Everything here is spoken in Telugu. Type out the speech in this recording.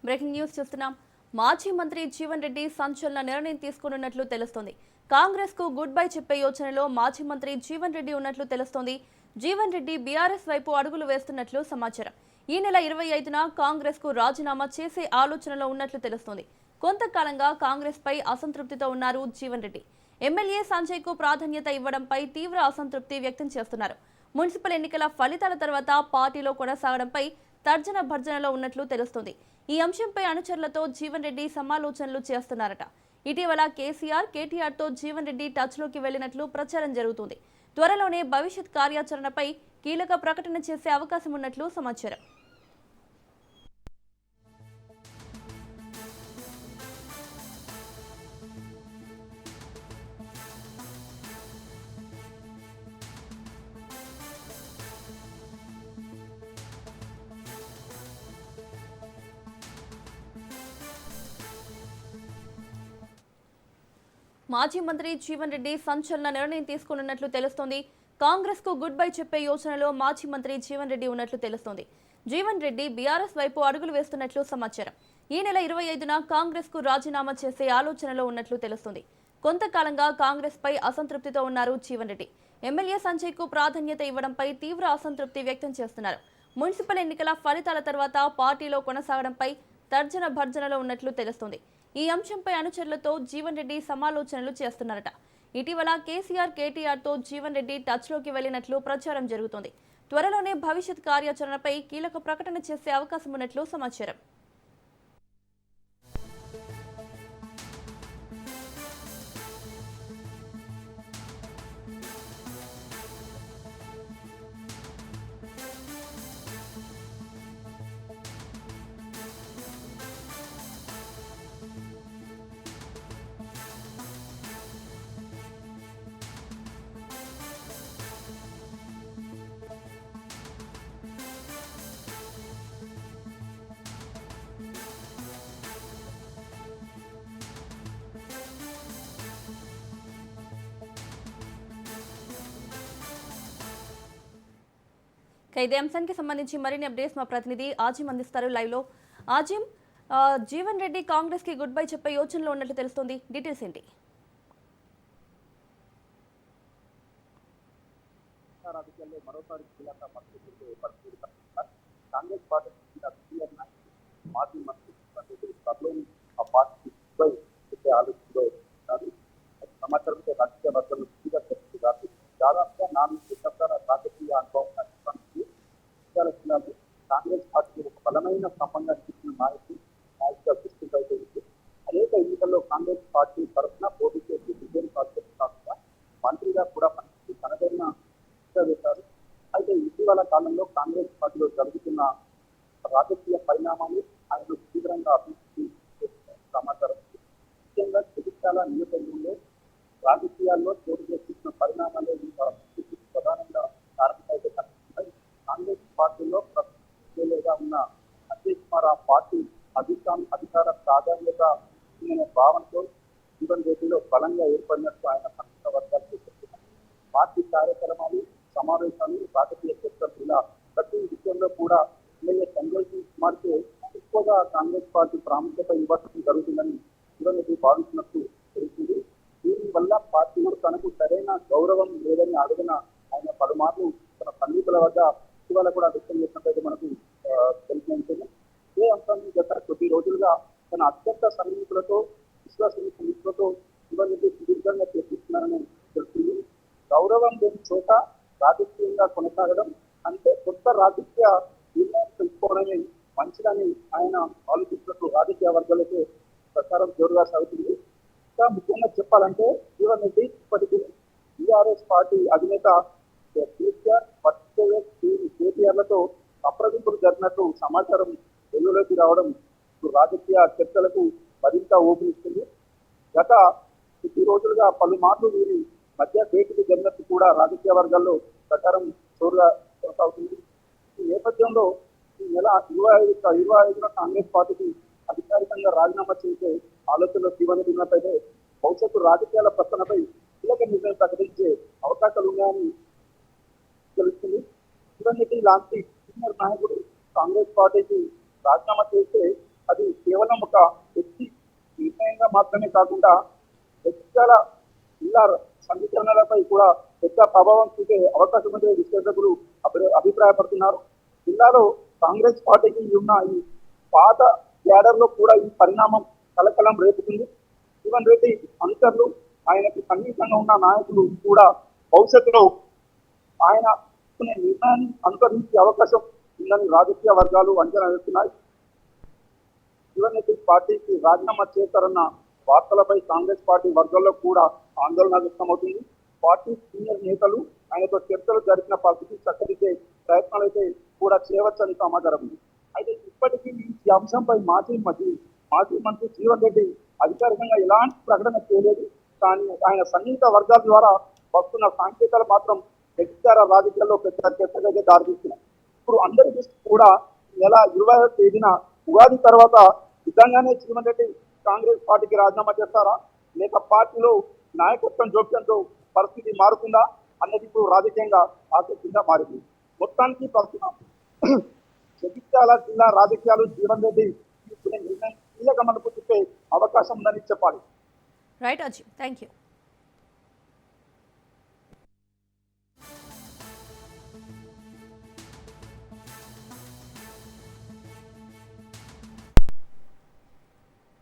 బ్రేకింగ్ న్యూస్ చూస్తున్నాం. మాజీ మంత్రి జీవన్ రెడ్డి సంచలన నిర్ణయం తీసుకున్నట్లు తెలుస్తోంది. కాంగ్రెస్ కు గుడ్ బై చెప్పే యోచనలో మాజీ మంత్రి జీవన్ రెడ్డి ఉన్నట్లు తెలుస్తోంది. జీవన్ రెడ్డి బీఆర్ఎస్ వైపు అడుగులు వేస్తున్నట్లు సమాచారం. ఈ నెల 25న కాంగ్రెస్ కు రాజీనామా చేసే ఆలోచనలో ఉన్నట్లు తెలుస్తోంది. కొంతకాలంగా కాంగ్రెస్ పై అసంతృప్తితో ఉన్నారు జీవన్ రెడ్డి. ఎమ్మెల్యే సంజయ్ కు ప్రాధాన్యత ఇవ్వడంపై తీవ్ర అసంతృప్తి వ్యక్తం చేస్తున్నారు. మున్సిపల్ ఎన్నికల ఫలితాల తర్వాత పార్టీలో కొనసాగడంపై తర్జన భర్జనలో ఉన్నట్లు తెలుస్తోంది. ఈ అంశంపై అనుచరులతో జీవన్ రెడ్డి సమాలోచనలు చేస్తున్నారట. ఇటీవల కేసీఆర్, కేటీఆర్ తో జీవన్ రెడ్డి టచ్ లోకి వెళ్లినట్లు ప్రచారం జరుగుతుంది. త్వరలోనే భవిష్యత్ కార్యాచరణపై కీలక ప్రకటన చేసే అవకాశం ఉన్నట్లు సమాచారం. మాజీ మంత్రి జీవన్ రెడ్డి సంచలన నిర్ణయం తీసుకున్నట్లు తెలుస్తోంది. కాంగ్రెస్ కు గుడ్ బై చెప్పే యోచనలో మాజీ మంత్రి జీవన్ రెడ్డి ఉన్నట్లు తెలుస్తోంది. జీవన్ రెడ్డి బీఆర్ఎస్ వైపు అడుగులు వేస్తున్నట్లు సమాచారం. ఈ నెల 25న కాంగ్రెస్ కు రాజీనామా చేసే ఆలోచనలో ఉన్నట్లు తెలుస్తోంది. కొంతకాలంగా కాంగ్రెస్ పై అసంతృప్తితో ఉన్నారు జీవన్ రెడ్డి. ఎమ్మెల్యే సంజయ్ కు ప్రాధాన్యత ఇవ్వడంపై తీవ్ర అసంతృప్తి వ్యక్తం చేస్తున్నారు. మున్సిపల్ ఎన్నికల ఫలితాల తర్వాత పార్టీలో కొనసాగడంపై తర్జన భర్జనలో ఉన్నట్లు తెలుస్తోంది. ఈ అంశంపై అనుచరులతో జీవన్ రెడ్డి సమాలోచనలు చేస్తున్నారట. ఇటీవల కేసీఆర్, కేటీఆర్ తో జీవన్ రెడ్డి టచ్ లోకి వెళ్లినట్లు ప్రచారం జరుగుతోంది. త్వరలోనే భవిష్యత్ కార్యాచరణపై కీలక ప్రకటన చేసే అవకాశం ఉన్నట్లు సమాచారం. ఇదే అంశానికి సంబంధించి మరిన్ని అప్డేట్స్ మా ప్రతినిధి ఆజిమ్ అందిస్తారు లైవ్ లో. ఆజిమ్, జీవన్ రెడ్డి కాంగ్రెస్ కి గుడ్ బై చెప్పే యోచనలో ఉన్నట్లు తెలుస్తోంది. డీటెయిల్స్ ఏంటి? మరోసారి కాంగ్రెస్ పార్టీ మాజీ మంత్రి ఆ పార్టీ చెప్పే ఆలోచనలో సమాచారంతో రాజకీయ వర్గాలు దాదాపుగా 4 దశాబ్దాల రాజకీయ అనుభవం కాంగ్రెస్ పార్టీ ఒక బలమైన స్తంభంగా తీసుకున్న నాయకుగా గుర్తింపు. అనేక ఎన్నికల్లో కాంగ్రెస్ పార్టీ తరఫున పోటీ చేసి విజయం కాకుండా మంత్రిగా కూడా పనిచేసి తనదైన వేశారు. అయితే ఇటీవల కాలంలో కాంగ్రెస్ పార్టీలో జరుగుతున్న రాజకీయ పరిణామాలు ఆయన తీవ్రంగా అభివృద్ధి చేస్తున్న సమాచారం. ముఖ్యంగా జగిత్యాల నియోజకవర్గంలో రాజకీయాల్లో చోటు చేసుకున్న పరిణామాలు ప్రధానంగా కారణమైతే కనిపిస్తున్నాయి. కాంగ్రెస్ పార్టీలో ప్రతిగా ఉన్న అజయ్ కుమార్ ఆ పార్టీ అధికార ప్రాధాన్యత భావనతో జీవన్ రెడ్డిలో బలంగా ఏర్పడినట్టు ఆయన సంస్థ వర్గాలు చెప్తున్నారు. పార్టీ కార్యక్రమాలు, సమావేశాలు, రాజకీయ చర్చలు ఇలా ప్రతి విషయంలో కూడా ఎమ్మెల్యే సంజయ్ కుమార్కి ఎక్కువగా కాంగ్రెస్ పార్టీ ప్రాముఖ్యత ఇవ్వడం జరుగుతుందని జీవన్ రెడ్డి భావించినట్టు తెలుస్తుంది. దీనివల్ల పార్టీలో తనకు సరైన గౌరవం లేదని అడుగున ఆయన పలుమార్లు తన సన్నిహితుల వద్ద ఇటీవల కూడా వ్యక్తం చేసినట్లయితే మనకు తెలిసింది. ఇదే అంశాన్ని గత కొద్ది రోజులుగా తన అత్యంత సన్నిహితులతో, విశ్వాసతో జీవన్ రెడ్డి సుదీర్ఘంగా చర్చిస్తున్నారని తెలుస్తుంది. గౌరవం లేని చోట రాజకీయంగా కొనసాగడం అంటే కొత్త రాజకీయ నిర్ణయం తెలుసుకోవడమే మంచిదని ఆయన ఆలోచిస్తున్నట్టు రాజకీయ వర్గాలతో ప్రచారం జోరుగా సాగుతుంది. ఇంకా ముఖ్యంగా చెప్పాలంటే జీవన్ రెడ్డి ఇప్పటికీ టీఆర్ఎస్ పార్టీ అధినేత కేసీఆర్, కేటీఆర్లతో అప్రదింపులు జరిగినట్టు సమాచారం వెలుగులోకి రావడం రాజకీయ చర్చలకు మరింత ఊపినిస్తుంది. గత కొద్ది రోజులుగా పలుమార్లు వీరి మధ్య భేటీలు జరిగినట్టు కూడా రాజకీయ వర్గాల్లో ప్రచారం జోరుగా కొనసాగుతుంది. ఈ నేపథ్యంలో ఈ నెల 25న కాంగ్రెస్ పార్టీకి అధికారికంగా రాజీనామా చేసే ఆలోచనలో జీవన్ రెడ్డి ఉన్నట్లయితే భవిష్యత్తు రాజకీయాల ప్రశ్నపై కీలక నిర్ణయం ప్రకటించే అవకాశాలు ఉన్నాయని తెలుస్తుంది. జీవన్ రెడ్డి లాంటి సీనియర్ నాయకుడు కాంగ్రెస్ పార్టీకి రాజీనామా చేస్తే అది కేవలం ఒక వ్యక్తి నిర్ణయంగా మాత్రమే కాకుండా వ్యక్తుల జిల్లా సమీకరణలపై కూడా పెద్ద ప్రభావం చూపే అవకాశం ఉండే విశ్లేషకులు అభిప్రాయపడుతున్నారు. జిల్లాలో కాంగ్రెస్ పార్టీకి ఉన్న ఈ పాత క్యాడర్ లో కూడా ఈ పరిణామం కలకలం రేపుతుంది. జీవన్ రెడ్డి అనుచరులు, ఆయనకి సన్నిహితంగా ఉన్న నాయకులు కూడా భవిష్యత్తులో ఆయన తీసుకునే నిర్ణయాన్ని అనుసరించే అవకాశం ఉందని రాజకీయ వర్గాలు అంచనా వేస్తున్నాయి. జీవన్ రెడ్డి పార్టీకి రాజీనామా చేస్తారన్న వార్తలపై కాంగ్రెస్ పార్టీ వర్గాల్లో కూడా ఆందోళన వ్యక్తమవుతుంది. పార్టీ సీనియర్ నేతలు ఆయనతో చర్చలు జరిపిన పరిస్థితి చక్కదిద్దే ప్రయత్నాలు అయితే కూడా చేయవచ్చని సమాచారం ఉంది. అయితే ఇప్పటికీ ఈ అంశంపై మాజీ మంత్రి జీవన్ రెడ్డి అధికారికంగా ఎలాంటి ప్రకటన చేయలేదు. కానీ ఆయన సన్నిహిత వర్గాల ద్వారా వస్తున్న సంకేతాలు మాత్రం వ్యక్తిగత రాజకీయాల్లో పెద్ద చర్చగా దారితీస్తున్నాయి. ఇప్పుడు అందరి దృష్టి కూడా నెల 20వ తేదీన ఉగాది తర్వాత నిజంగానే జీవన్ రెడ్డి కాంగ్రెస్ పార్టీకి రాజీనామా చేస్తారా, లేక పార్టీలో నాయకత్వం జోక్యంతో పరిస్థితి మారుతుందా అన్నది ఇప్పుడు రాజకీయంగా ఆసక్తిగా మారింది. మొత్తానికి ప్రస్తుతం జగిత్యాల జిల్లా రాజకీయాలు జీవన్ రెడ్డి తీసుకునే నిర్ణయం కీలక మనకు చెప్పే అవకాశం ఉందని చెప్పాలి. రైట్ అజీ, థ్యాంక్ యూ.